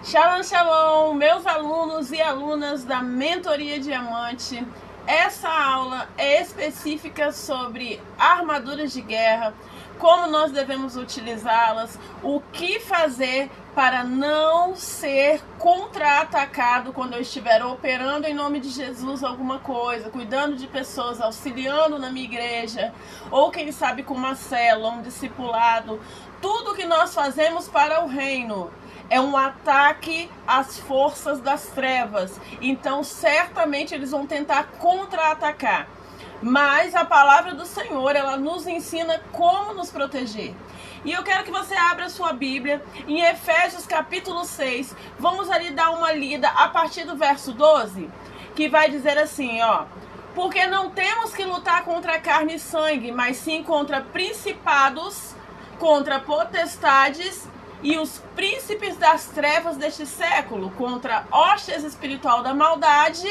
Shalom, shalom, meus alunos e alunas da Mentoria Diamante. Essa aula é específica sobre armaduras de guerra, como nós devemos utilizá-las, o que fazer para não ser contra-atacado quando eu estiver operando em nome de Jesus alguma coisa, cuidando de pessoas, auxiliando na minha igreja, ou quem sabe com uma célula, um discipulado. Tudo que nós fazemos para o reino é um ataque às forças das trevas. Então, certamente eles vão tentar contra-atacar. Mas a palavra do Senhor, ela nos ensina como nos proteger. E eu quero que você abra a sua Bíblia em Efésios capítulo 6. Vamos ali dar uma lida a partir do verso 12, que vai dizer assim, ó: porque não temos que lutar contra carne e sangue, mas sim contra principados, contra potestades e os príncipes das trevas deste século, contra hostes espiritual da maldade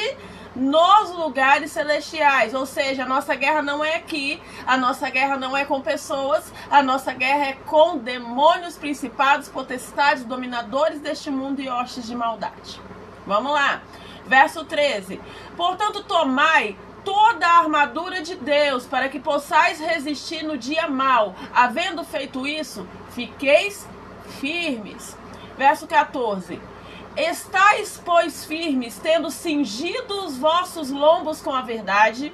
nos lugares celestiais. Ou seja, a nossa guerra não é aqui, a nossa guerra não é com pessoas, a nossa guerra é com demônios, principados, potestades, dominadores deste mundo e hostes de maldade. Vamos lá, verso 13. Portanto, tomai toda a armadura de Deus, para que possais resistir no dia mau. Havendo feito isso, fiqueis firmes. Verso 14. Estais, pois, firmes, tendo cingido os vossos lombos com a verdade,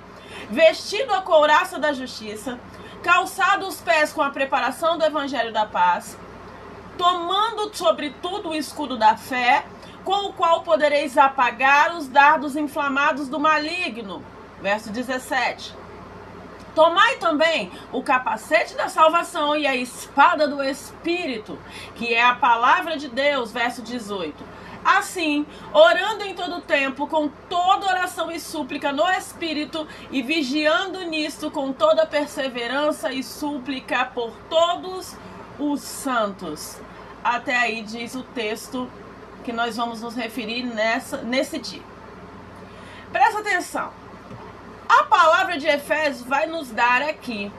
vestido a couraça da justiça, calçado os pés com a preparação do evangelho da paz, tomando sobretudo o escudo da fé, com o qual podereis apagar os dardos inflamados do maligno. Verso 17. Tomai também o capacete da salvação e a espada do Espírito, que é a palavra de Deus. Verso 18. Assim, orando em todo tempo, com toda oração e súplica no Espírito, e vigiando nisto com toda perseverança e súplica por todos os santos. Até aí diz o texto que nós vamos nos referir nesse dia. Presta atenção. A palavra de Efésios vai nos dar aqui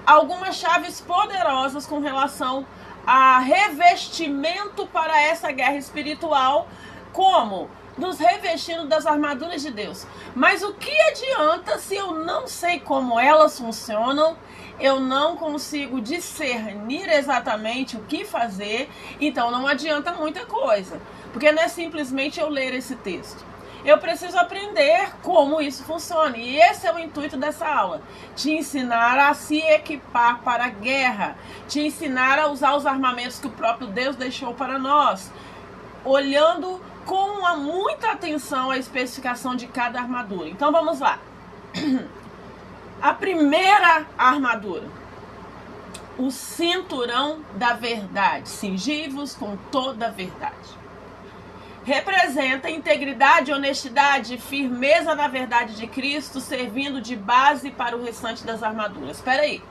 algumas chaves poderosas com relação a revestimento para essa guerra espiritual, como nos revestindo das armaduras de Deus. Mas o que adianta se eu não sei como elas funcionam, eu não consigo discernir exatamente o que fazer, então não adianta muita coisa, porque não é simplesmente eu ler esse texto. Eu preciso aprender como isso funciona. E esse é o intuito dessa aula. Te ensinar a se equipar para a guerra. Te ensinar a usar os armamentos que o próprio Deus deixou para nós. Olhando com muita atenção a especificação de cada armadura. Então vamos lá. A primeira armadura. O cinturão da verdade. Cingivos com toda a verdade. Representa integridade, honestidade e firmeza na verdade de Cristo, servindo de base para o restante das armaduras. Espera aí.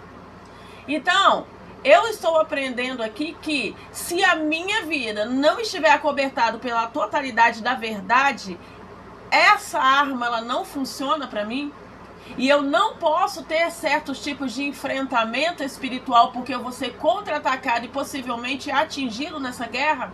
Então, eu estou aprendendo aqui que se a minha vida não estiver acobertada pela totalidade da verdade, essa arma ela não funciona para mim. E eu não posso ter certos tipos de enfrentamento espiritual porque eu vou ser contra-atacado e possivelmente atingido nessa guerra.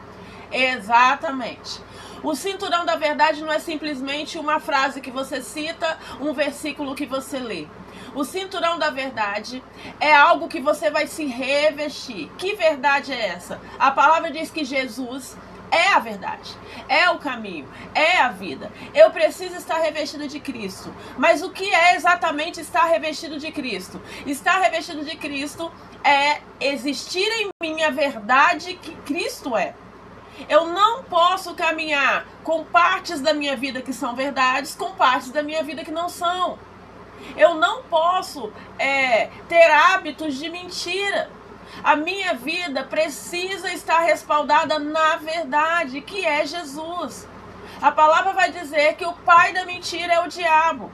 Exatamente. O cinturão da verdade não é simplesmente uma frase que você cita, um versículo que você lê. O cinturão da verdade é algo que você vai se revestir. Que verdade é essa? A palavra diz que Jesus é a verdade, é o caminho, é a vida. Eu preciso estar revestido de Cristo. Mas o que é exatamente estar revestido de Cristo? Estar revestido de Cristo é existir em mim a verdade que Cristo é. Eu não posso caminhar com partes da minha vida que são verdades, com partes da minha vida que não são. Eu não posso ter hábitos de mentira. A minha vida precisa estar respaldada na verdade, que é Jesus. A palavra vai dizer que o pai da mentira é o diabo.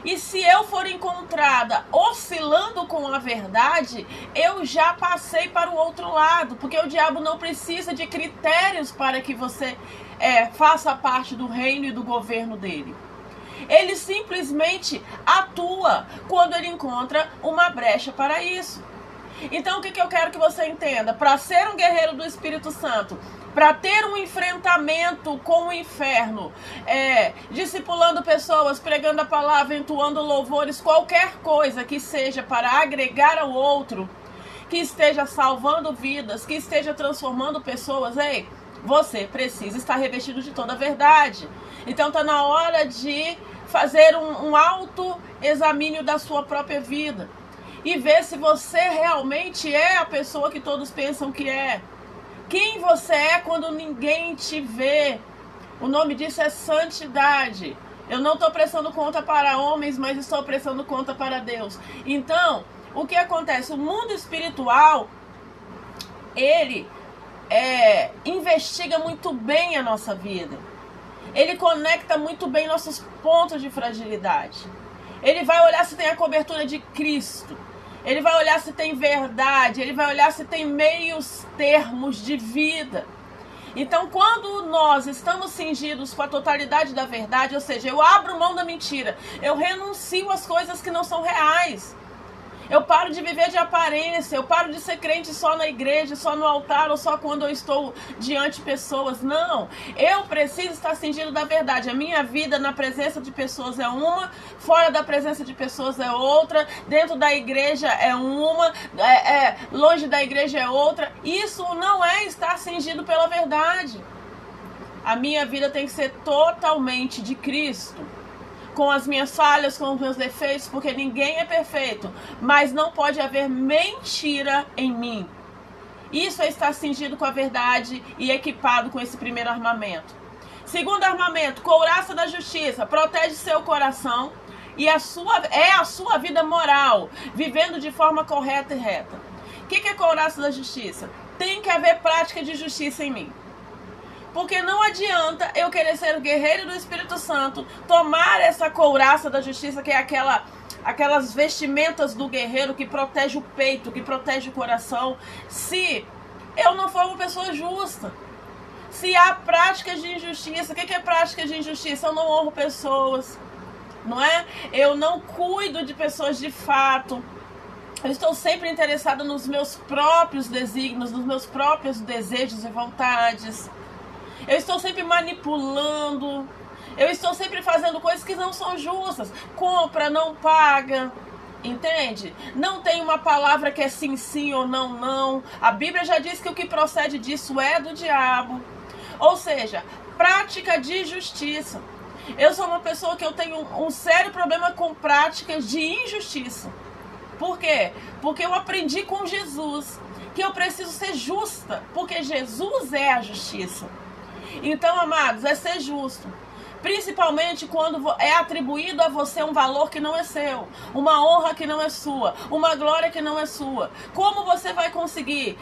E se eu for encontrada oscilando com a verdade, eu já passei para o outro lado, porque o diabo não precisa de critérios para que você faça parte do reino e do governo dele. Ele simplesmente atua quando ele encontra uma brecha para isso. Então, o que eu quero que você entenda? Para ser um guerreiro do Espírito Santo, para ter um enfrentamento com o inferno, discipulando pessoas, pregando a palavra, entoando louvores, qualquer coisa que seja para agregar ao outro, que esteja salvando vidas, que esteja transformando pessoas, você precisa estar revestido de toda a verdade. Então está na hora de fazer um autoexamínio da sua própria vida e ver se você realmente é a pessoa que todos pensam que é. Quem você é quando ninguém te vê. O nome disso é santidade. Eu não estou prestando conta para homens, mas estou prestando conta para Deus. Então, o que acontece? O mundo espiritual, ele investiga muito bem a nossa vida. Ele conecta muito bem nossos pontos de fragilidade. Ele vai olhar se tem a cobertura de Cristo. Ele vai olhar se tem verdade. Ele vai olhar se tem meios termos de vida. Então, quando nós estamos cingidos com a totalidade da verdade, ou seja, eu abro mão da mentira, eu renuncio às coisas que não são reais. Eu paro de viver de aparência, eu paro de ser crente só na igreja, só no altar ou só quando eu estou diante de pessoas. Não, eu preciso estar cingido da verdade. A minha vida na presença de pessoas é uma, fora da presença de pessoas é outra, dentro da igreja é uma, longe da igreja é outra. Isso não é estar cingido pela verdade. A minha vida tem que ser totalmente de Cristo. Com as minhas falhas, com os meus defeitos, porque ninguém é perfeito, mas não pode haver mentira em mim. Isso é estar cingido com a verdade e equipado com esse primeiro armamento. Segundo armamento, couraça da justiça, protege seu coração e a sua vida moral, vivendo de forma correta e reta. O que é couraça da justiça? Tem que haver prática de justiça em mim. Porque não adianta eu querer ser o guerreiro do Espírito Santo, tomar essa couraça da justiça, que é aquelas vestimentas do guerreiro que protege o peito, que protege o coração, se eu não for uma pessoa justa. Se há práticas de injustiça, o que é prática de injustiça? Eu não honro pessoas, não é? Eu não cuido de pessoas de fato. Eu estou sempre interessada nos meus próprios desígnios, nos meus próprios desejos e vontades. Eu estou sempre manipulando. Eu estou sempre fazendo coisas que não são justas. Compra, não paga. Entende? Não tem uma palavra que é sim, sim ou não, não. A Bíblia já diz que o que procede disso é do diabo. Ou seja, prática de justiça. Eu sou uma pessoa que eu tenho um sério problema com práticas de injustiça. Por quê? Porque eu aprendi com Jesus que eu preciso ser justa. Porque Jesus é a justiça. Então, amados, é ser justo. Principalmente quando é atribuído a você um valor que não é seu, uma honra que não é sua, uma glória que não é sua. Como você vai conseguir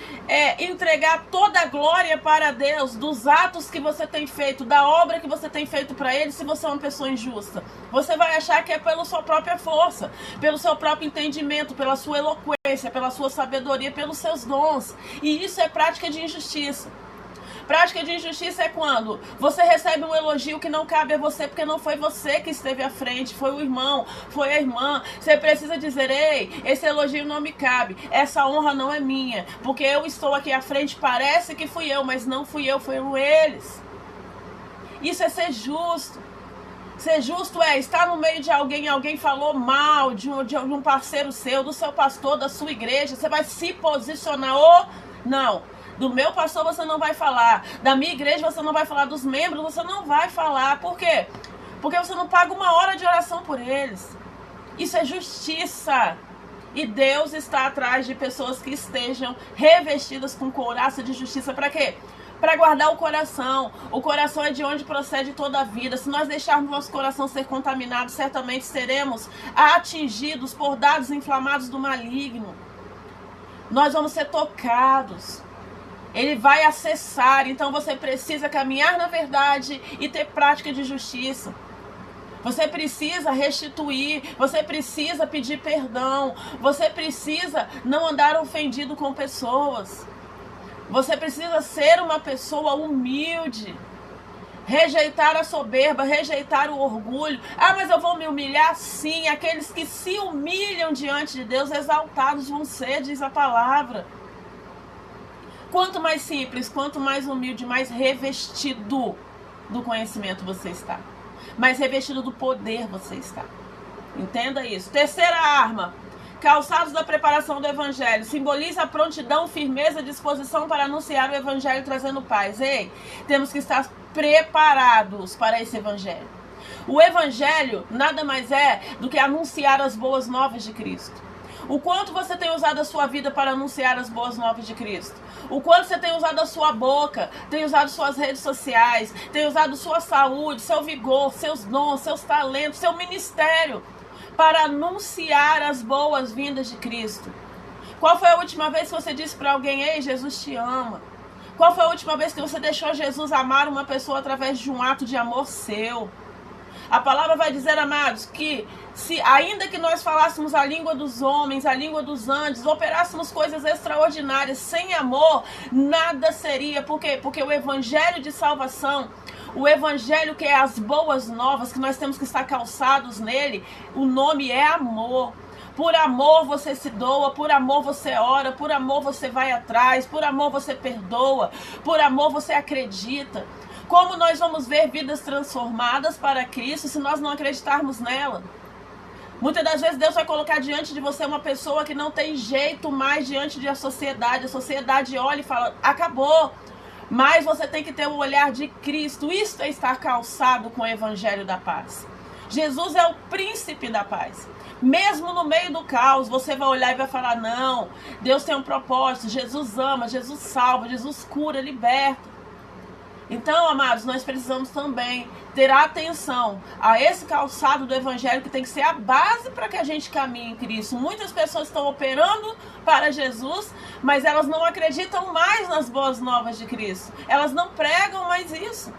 entregar toda a glória para Deus dos atos que você tem feito, da obra que você tem feito para Ele, se você é uma pessoa injusta? Você vai achar que é pela sua própria força, pelo seu próprio entendimento, pela sua eloquência, pela sua sabedoria, pelos seus dons. E isso é prática de injustiça. Prática de injustiça é quando você recebe um elogio que não cabe a você, porque não foi você que esteve à frente, foi o irmão, foi a irmã. Você precisa dizer: ei, esse elogio não me cabe, essa honra não é minha, porque eu estou aqui à frente, parece que fui eu, mas não fui eu, foram eles. Isso é ser justo. Ser justo é estar no meio de alguém falou mal de um parceiro seu, do seu pastor, da sua igreja, você vai se posicionar ou não. Do meu pastor você não vai falar, da minha igreja você não vai falar, dos membros você não vai falar. Por quê? Porque você não paga uma hora de oração por eles. Isso é justiça. E Deus está atrás de pessoas que estejam revestidas com couraça de justiça. Para quê? Para guardar o coração. O coração é de onde procede toda a vida. Se nós deixarmos nosso coração ser contaminado, certamente seremos atingidos por dardos inflamados do maligno. Nós vamos ser tocados. Ele vai acessar, então você precisa caminhar na verdade e ter prática de justiça. Você precisa restituir, você precisa pedir perdão, você precisa não andar ofendido com pessoas. Você precisa ser uma pessoa humilde, rejeitar a soberba, rejeitar o orgulho. Ah, mas eu vou me humilhar? Sim, aqueles que se humilham diante de Deus, exaltados vão ser, diz a palavra. Quanto mais simples, quanto mais humilde, mais revestido do conhecimento você está. Mais revestido do poder você está. Entenda isso. Terceira arma. Calçados da preparação do evangelho. Simboliza a prontidão, firmeza, disposição para anunciar o evangelho trazendo paz. Ei, temos que estar preparados para esse evangelho. O evangelho nada mais é do que anunciar as boas novas de Cristo. O quanto você tem usado a sua vida para anunciar as boas novas de Cristo? O quanto você tem usado a sua boca, tem usado suas redes sociais, tem usado sua saúde, seu vigor, seus dons, seus talentos, seu ministério para anunciar as boas-vindas de Cristo? Qual foi a última vez que você disse para alguém: ei, Jesus te ama? Qual foi a última vez que você deixou Jesus amar uma pessoa através de um ato de amor seu? A palavra vai dizer, amados, que ainda que nós falássemos a língua dos homens, a língua dos anjos, operássemos coisas extraordinárias, sem amor, nada seria. Por quê? Porque o evangelho de salvação, o evangelho que é as boas novas, que nós temos que estar calçados nele, o nome é amor. Por amor você se doa, por amor você ora, por amor você vai atrás, por amor você perdoa, por amor você acredita. Como nós vamos ver vidas transformadas para Cristo se nós não acreditarmos nela? Muitas das vezes Deus vai colocar diante de você uma pessoa que não tem jeito mais diante da sociedade. A sociedade olha e fala: acabou. Mas você tem que ter o olhar de Cristo. Isto é estar calçado com o evangelho da paz. Jesus é o príncipe da paz. Mesmo no meio do caos, você vai olhar e vai falar: não, Deus tem um propósito, Jesus ama, Jesus salva, Jesus cura, liberta. Então, amados, nós precisamos também ter atenção a esse calçado do evangelho, que tem que ser a base para que a gente caminhe em Cristo. Muitas pessoas estão operando para Jesus, mas elas não acreditam mais nas boas novas de Cristo. Elas não pregam mais isso.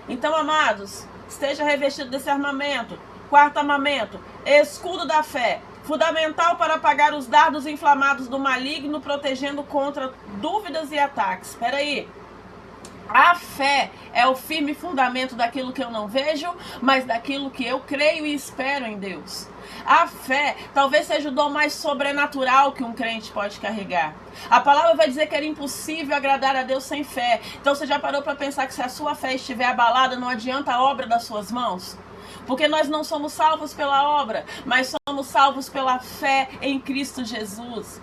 Então, amados, esteja revestido desse armamento. Quarto armamento, escudo da fé. Fundamental para apagar os dardos inflamados do maligno, protegendo contra dúvidas e ataques. Espera aí. A fé é o firme fundamento daquilo que eu não vejo, mas daquilo que eu creio e espero em Deus. A fé talvez seja o dom mais sobrenatural que um crente pode carregar. A palavra vai dizer que era impossível agradar a Deus sem fé. Então você já parou para pensar que se a sua fé estiver abalada, não adianta a obra das suas mãos? Porque nós não somos salvos pela obra, mas somos salvos pela fé em Cristo Jesus.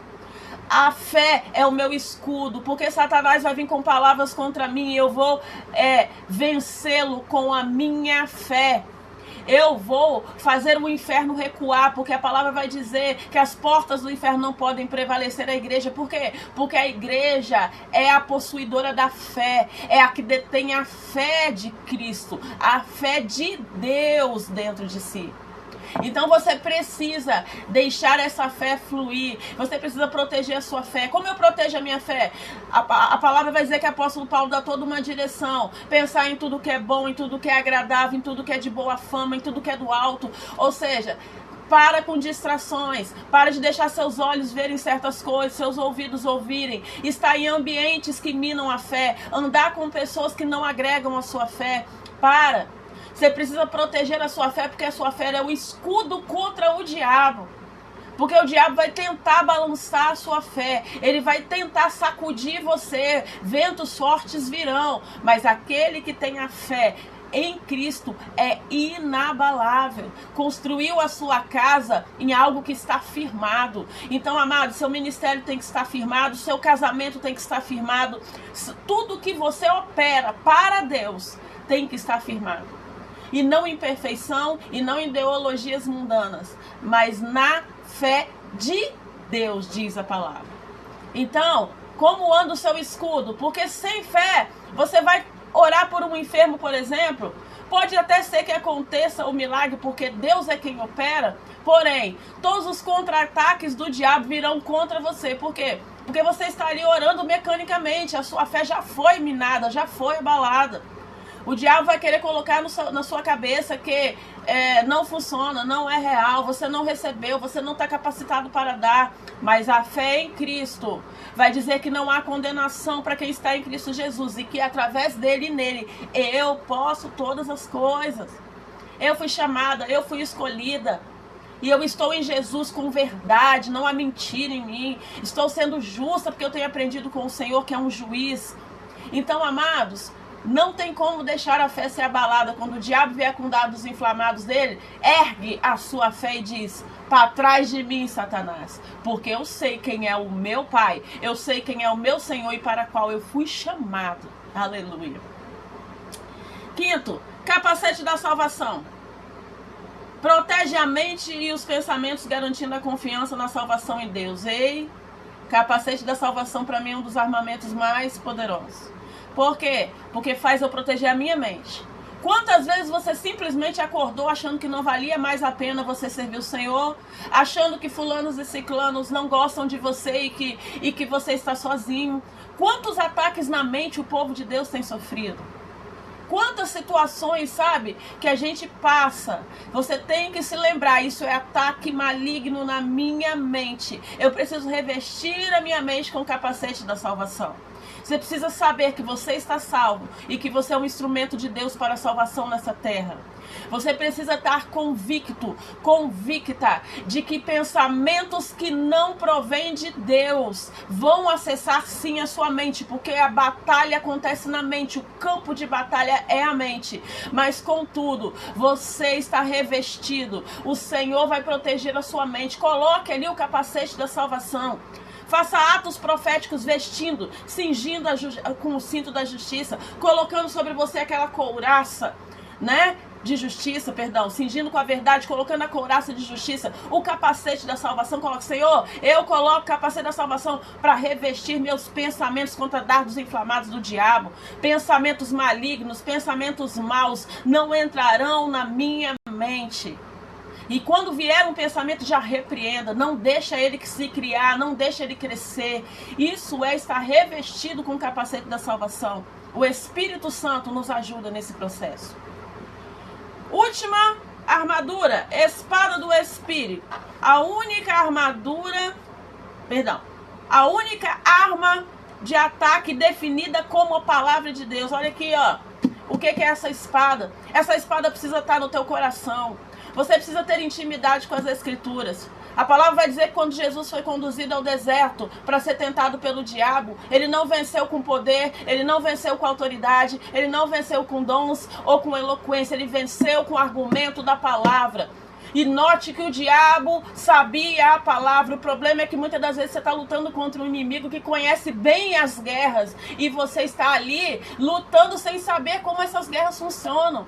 A fé é o meu escudo, porque Satanás vai vir com palavras contra mim e eu vou vencê-lo com a minha fé. Eu vou fazer o inferno recuar, porque a palavra vai dizer que as portas do inferno não podem prevalecer a igreja. Por quê? Porque a igreja é a possuidora da fé, é a que detém a fé de Cristo, a fé de Deus dentro de si. Então você precisa deixar essa fé fluir. Você precisa proteger a sua fé. Como eu protejo a minha fé? A palavra vai dizer que o apóstolo Paulo dá toda uma direção. Pensar em tudo que é bom, em tudo que é agradável, em tudo que é de boa fama, em tudo que é do alto. Ou seja, para com distrações. Para de deixar seus olhos verem certas coisas, seus ouvidos ouvirem. Estar em ambientes que minam a fé. Andar com pessoas que não agregam a sua fé. Para. Você precisa proteger a sua fé, porque a sua fé é o escudo contra o diabo. Porque o diabo vai tentar balançar a sua fé. Ele vai tentar sacudir você. Ventos fortes virão. Mas aquele que tem a fé em Cristo é inabalável. Construiu a sua casa em algo que está firmado. Então, amado, seu ministério tem que estar firmado. Seu casamento tem que estar firmado. Tudo que você opera para Deus tem que estar firmado. E não em perfeição, e não em ideologias mundanas, mas na fé de Deus, diz a palavra. Então, como anda o seu escudo? Porque sem fé, você vai orar por um enfermo, por exemplo. Pode até ser que aconteça o milagre, porque Deus é quem opera. Porém, todos os contra-ataques do diabo virão contra você. Por quê? Porque você está ali orando mecanicamente. A sua fé já foi minada, já foi abalada. O diabo vai querer colocar na sua cabeça que não funciona, não é real, você não recebeu, você não está capacitado para dar. Mas a fé em Cristo vai dizer que não há condenação para quem está em Cristo Jesus. E que através dele e nele eu posso todas as coisas. Eu fui chamada, eu fui escolhida. E eu estou em Jesus com verdade, não há mentira em mim. Estou sendo justa porque eu tenho aprendido com o Senhor, que é um juiz. Então, amados, não tem como deixar a fé ser abalada. Quando o diabo vier com dados inflamados dele, ergue a sua fé e diz: para trás de mim, Satanás, porque eu sei quem é o meu Pai, eu sei quem é o meu Senhor e para qual eu fui chamado. Aleluia. Quinto, capacete da salvação. Protege a mente e os pensamentos, garantindo a confiança na salvação em Deus. Ei, capacete da salvação para mim é um dos armamentos mais poderosos. Por quê? Porque faz eu proteger a minha mente. Quantas vezes você simplesmente acordou achando que não valia mais a pena você servir o Senhor, achando que fulanos e ciclanos não gostam de você e que você está sozinho? Quantos ataques na mente o povo de Deus tem sofrido? Quantas situações, sabe, que a gente passa. Você tem que se lembrar, isso é ataque maligno na minha mente. Eu preciso revestir a minha mente com o capacete da salvação. Você precisa saber que você está salvo e que você é um instrumento de Deus para a salvação nessa terra. Você precisa estar convicto, convicta de que pensamentos que não provêm de Deus vão acessar sim a sua mente, porque a batalha acontece na mente, o campo de batalha é a mente. Mas contudo, você está revestido, o Senhor vai proteger a sua mente. Coloque ali o capacete da salvação. Faça atos proféticos vestindo, cingindo com o cinto da justiça, colocando sobre você aquela couraça, né? De justiça, perdão, cingindo com a verdade, colocando a couraça de justiça, o capacete da salvação. Coloque: Senhor, eu coloco o capacete da salvação para revestir meus pensamentos contra dardos inflamados do diabo. Pensamentos malignos, pensamentos maus não entrarão na minha mente. E quando vier um pensamento, já repreenda. Não deixa ele se criar, não deixa ele crescer. Isso é estar revestido com o capacete da salvação. O Espírito Santo nos ajuda nesse processo. Última armadura, espada do Espírito. A única arma de ataque definida como a palavra de Deus. Olha aqui, ó. O que é essa espada? Essa espada precisa estar no teu coração. Você precisa ter intimidade com as Escrituras. A palavra vai dizer que quando Jesus foi conduzido ao deserto para ser tentado pelo diabo, ele não venceu com poder, ele não venceu com autoridade, ele não venceu com dons ou com eloquência, ele venceu com o argumento da palavra. E note que o diabo sabia a palavra. O problema é que muitas das vezes você está lutando contra um inimigo que conhece bem as guerras e você está ali lutando sem saber como essas guerras funcionam.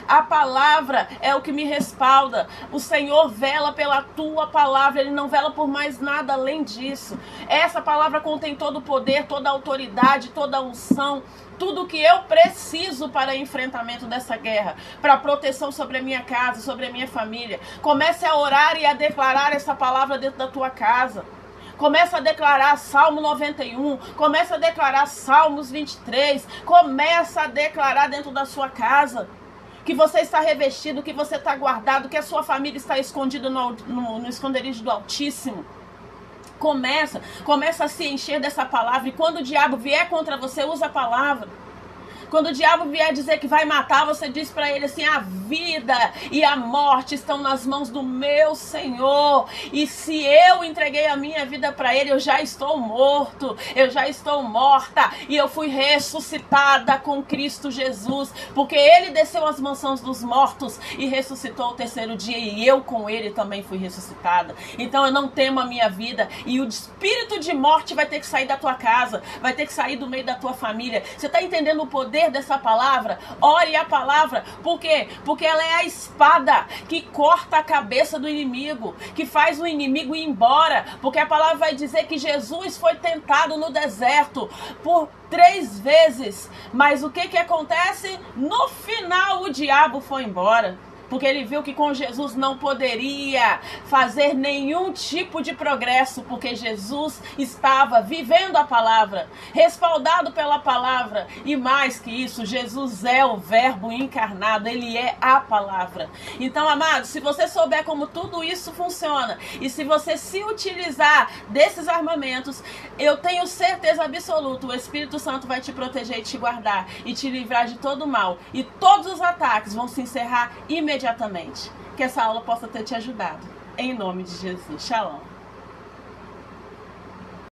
A palavra é o que me respalda. O Senhor vela pela tua palavra. Ele não vela por mais nada além disso. Essa palavra contém todo o poder, toda a autoridade, toda a unção, tudo o que eu preciso para enfrentamento dessa guerra, para proteção sobre a minha casa, sobre a minha família. Comece a orar e a declarar essa palavra dentro da tua casa. Começa a declarar Salmo 91, começa a declarar Salmos 23, começa a declarar dentro da sua casa que você está revestido, que você está guardado, que a sua família está escondida no esconderijo do Altíssimo. Começa a se encher dessa palavra. E quando o diabo vier contra você, usa a palavra. Quando o diabo vier dizer que vai matar, você diz para ele assim: a vida e a morte estão nas mãos do meu Senhor. E se eu entreguei a minha vida para ele, eu já estou morto, eu já estou morta. E eu fui ressuscitada com Cristo Jesus, porque ele desceu às mansões dos mortos e ressuscitou ao terceiro dia. E eu com ele também fui ressuscitada. Então eu não temo a minha vida. E o espírito de morte vai ter que sair da tua casa, vai ter que sair do meio da tua família. Você está entendendo o poder dessa palavra? Ore a palavra. Por quê? Porque ela é a espada que corta a cabeça do inimigo, que faz o inimigo ir embora. Porque a palavra vai dizer que Jesus foi tentado no deserto por 3 vezes. Mas o que acontece? No final o diabo foi embora. Porque ele viu que com Jesus não poderia fazer nenhum tipo de progresso, porque Jesus estava vivendo a palavra, respaldado pela palavra. E mais que isso, Jesus é o verbo encarnado, ele é a palavra. Então, amados, se você souber como tudo isso funciona, e se você se utilizar desses armamentos, eu tenho certeza absoluta, o Espírito Santo vai te proteger e te guardar, e te livrar de todo mal. E todos os ataques vão se encerrar imediatamente. Que essa aula possa ter te ajudado. em nome de Jesus. Shalom.